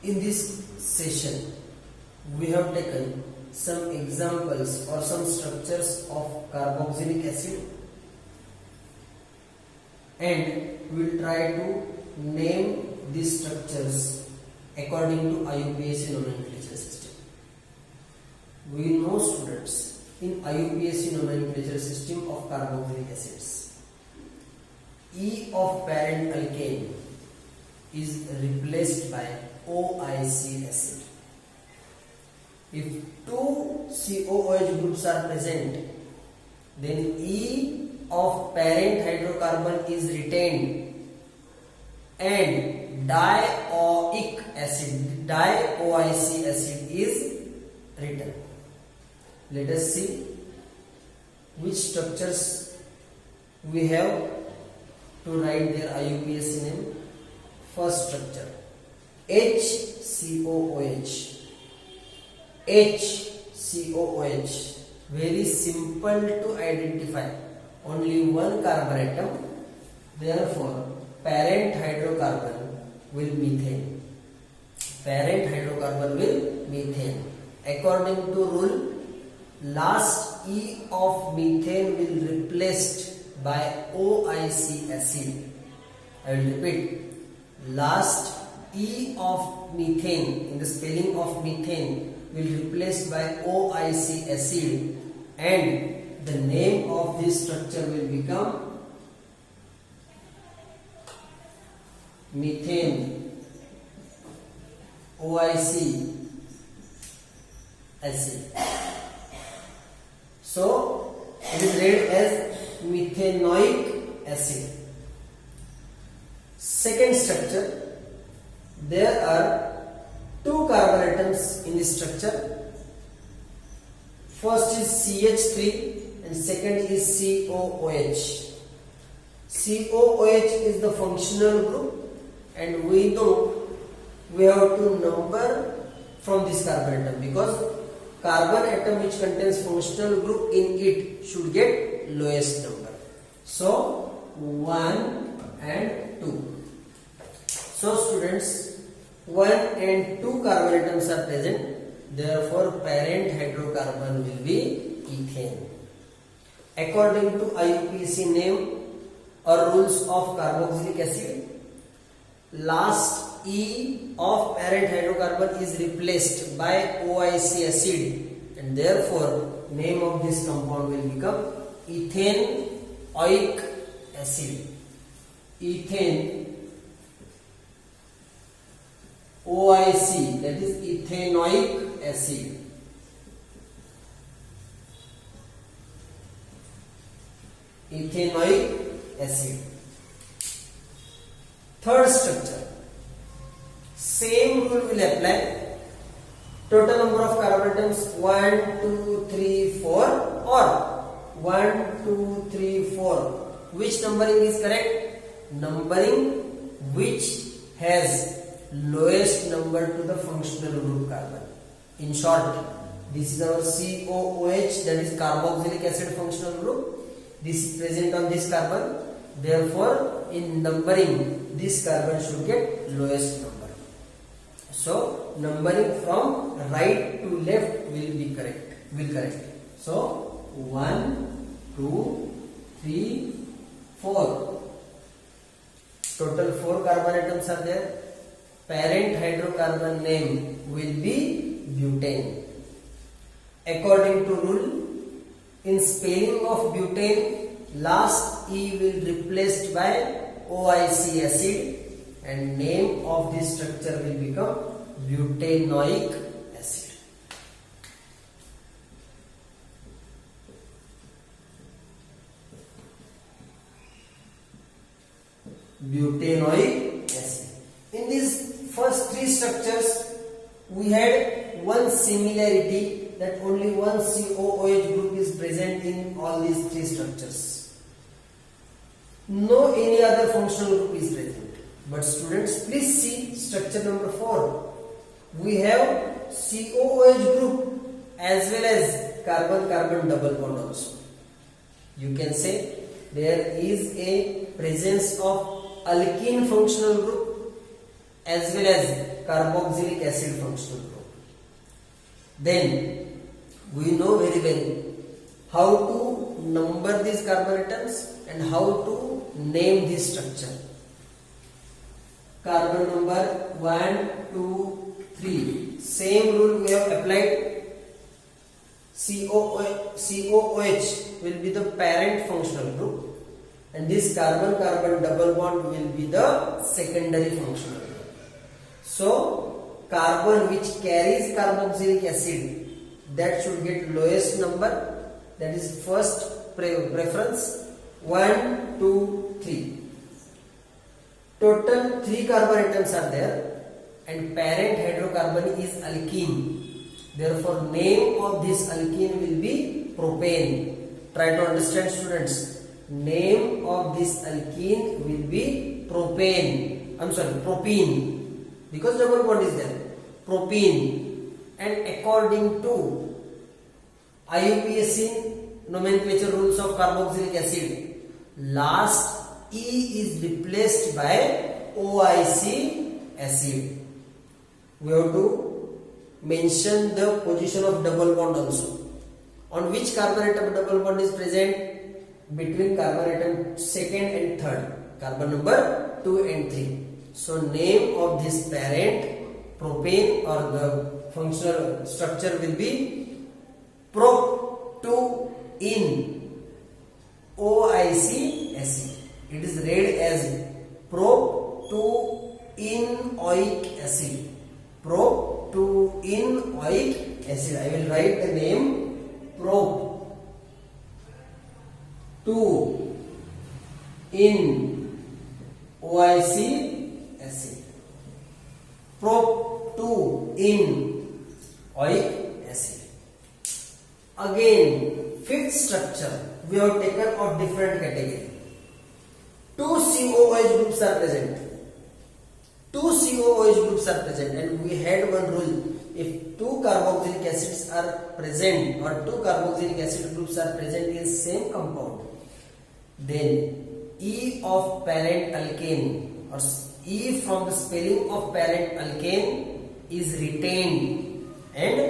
In this session, we have taken some examples or some structures of carboxylic acid, and we will try to name these structures according to IUPAC nomenclature system. We know, students, in IUPAC nomenclature system of carboxylic acids, E of parent alkane is replaced by OIC acid. If two COOH groups are present, then E of parent hydrocarbon is retained and dioic acid, dioic acid is written. Let us see which structures we have to write their IUPAC name. First structure, HCOOH. HCOOH, very simple to identify, only one carbon atom, therefore parent hydrocarbon will methane. Parent hydrocarbon will methane. According to rule, last E of methane will be replaced by OIC acid. I will repeat, last E of methane in the spelling of methane will be replaced by OIC acid, and the name of this structure will become methane OIC acid. So it is read as methanoic acid. Second structure, there are two carbon atoms in this structure. First is CH3 and second is COOH. COOH is the functional group, and we know we have to number from this carbon atom, because carbon atom which contains functional group in it should get lowest number. So 1 and 2. So students, 1 and 2 carbon atoms are present, therefore parent hydrocarbon will be ethane. According to IUPAC name or rules of carboxylic acid, last E of parent hydrocarbon is replaced by OIC acid, and therefore name of this compound will become ethanoic acid. Ethane OIC, that is ethanoic acid. Ethanoic acid. Third structure, same rule will apply. Total number of carbon atoms 1, 2, 3, 4 or 1, 2, 3, 4. Which numbering is correct? Numbering which has lowest number to the functional group carbon. In short, this is our COOH, that is carboxylic acid functional group. This is present on this carbon. Therefore, in numbering, this carbon should get lowest number. So, numbering from right to left will be correct. So, 1, 2, 3, 4. Total 4 carbon atoms are there. Parent hydrocarbon name will be butane. According to rule, in spelling of butane, last E will be replaced by OIC acid, and name of this structure will become butanoic acid. Butanoic acid. In these first three structures, we had one similarity, that only one COOH group is present in all these three structures. No any other functional group is present. But students, please see structure number 4. We have COOH group as well as carbon-carbon double bond also. You can say there is a presence of alkene functional group as well as carboxylic acid functional group. Then we know very well how to number these carbon atoms and how to name this structure. Carbon number 1, 2, 3. Same rule we have applied. COOH will be the parent functional group, and this carbon-carbon double bond will be the secondary functional group. So, carbon which carries carboxylic acid, that should get lowest number, that is first preference. 1, 2, 3. Total 3 carbon atoms are there, and parent hydrocarbon is alkene. Therefore, name of this alkene will be propane. Try to understand, students. Name of this alkene will be propane. Propene. Because double bond is there. Propene. And according to IUPAC nomenclature rules of carboxylic acid, last E is replaced by OIC acid. We have to mention the position of double bond also. On which carbon atom double bond is present? Between carbon atom second and third. Carbon number 2 and 3. So name of this parent propane, or the functional structure will be prop2-in OIC acid. It is read as prop2-in-oic acid. Prop2-in-oic acid. I will write the name prop2-in-OIC acid. Prop2-in-oic acid. Again, fifth structure we have taken of different category. 2 COOH groups are present. 2 COOH groups are present, and we had one rule: if 2 carboxylic acids are present, or 2 carboxylic acid groups are present in same compound, then E of parent alkane, or E from the spelling of parent alkane, is retained, and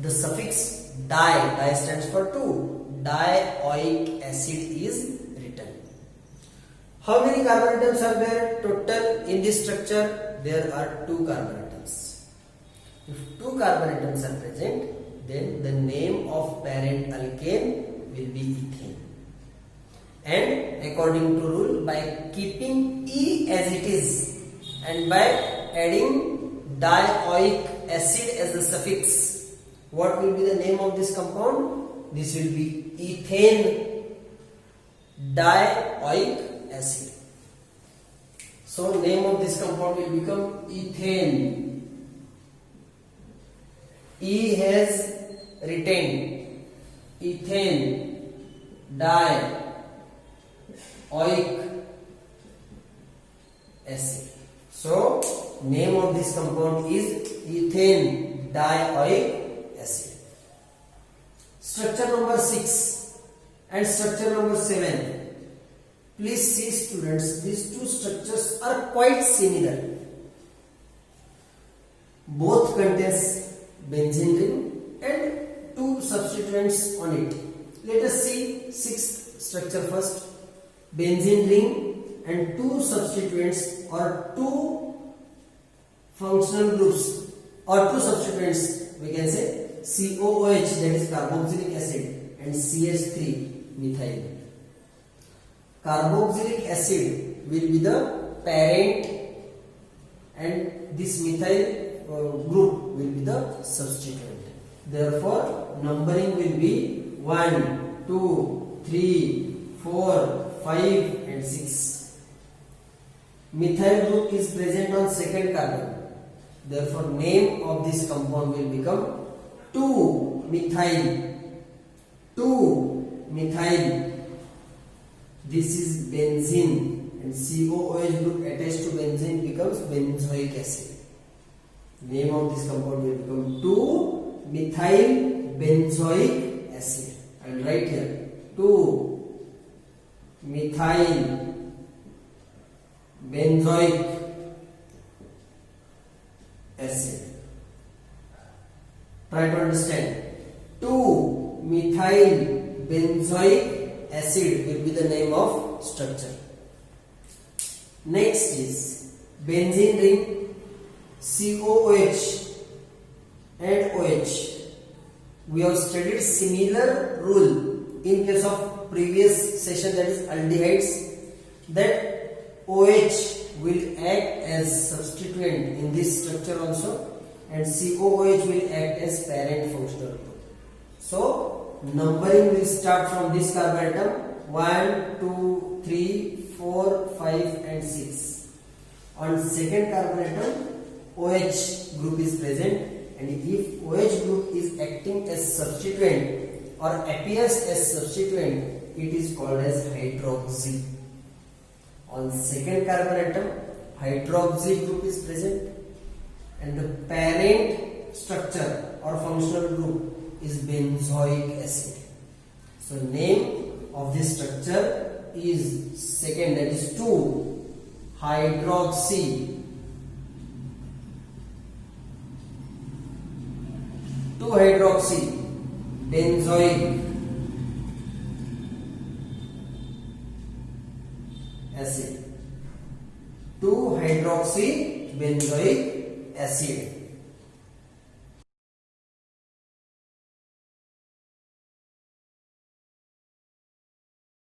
the suffix di stands for 2, dioic acid is written. How many carbon atoms are there total in this structure? There are 2 carbon atoms. If 2 carbon atoms are present, then the name of parent alkane will be ethane. And according to rule, by keeping E as it is and by adding dioic acid as the suffix, what will be the name of this compound? This will be ethane dioic acid. So name of this compound will become ethane. E has retained ethane dioic acid. So name of this compound is ethane dioic acid. Structure number 6 and structure number 7. Please see, students, these 2 structures are quite similar. Both contains benzene ring and 2 substituents on it. Let us see 6th structure first. Benzene ring and 2 substituents, or 2 functional groups, or 2 substituents, we can say COOH, that is carboxylic acid, and CH3 methyl. Carboxylic acid will be the parent, and this methyl group will be the substituent. Therefore, numbering will be 1, 2, 3, 4, 5 and 6. Methyl group is present on second carbon. Therefore, name of this compound will become 2-methyl. 2-methyl. This is benzene, and COOH group attached to benzene becomes benzoic acid. Name of this compound will become 2-methyl benzoic acid. I will write here 2-methyl benzoic Try to understand. 2-methyl benzoic acid will be the name of structure. Next is benzene ring, COOH and OH. We have studied similar rule in case of previous session, that is aldehydes, that OH will act as substituent in this structure also, and COOH will act as parent functional group. So numbering will start from this carbon atom 1, 2, 3, 4, 5 and 6. On second carbon atom OH group is present, and if OH group is acting as substituent or appears as substituent, it is called as hydroxy. On second carbon atom hydroxy group is present, and the parent structure or functional group is benzoic acid. So name of this structure is second, that is 2-hydroxy 2-hydroxy benzoic acid. 2-hydroxy benzoic acid.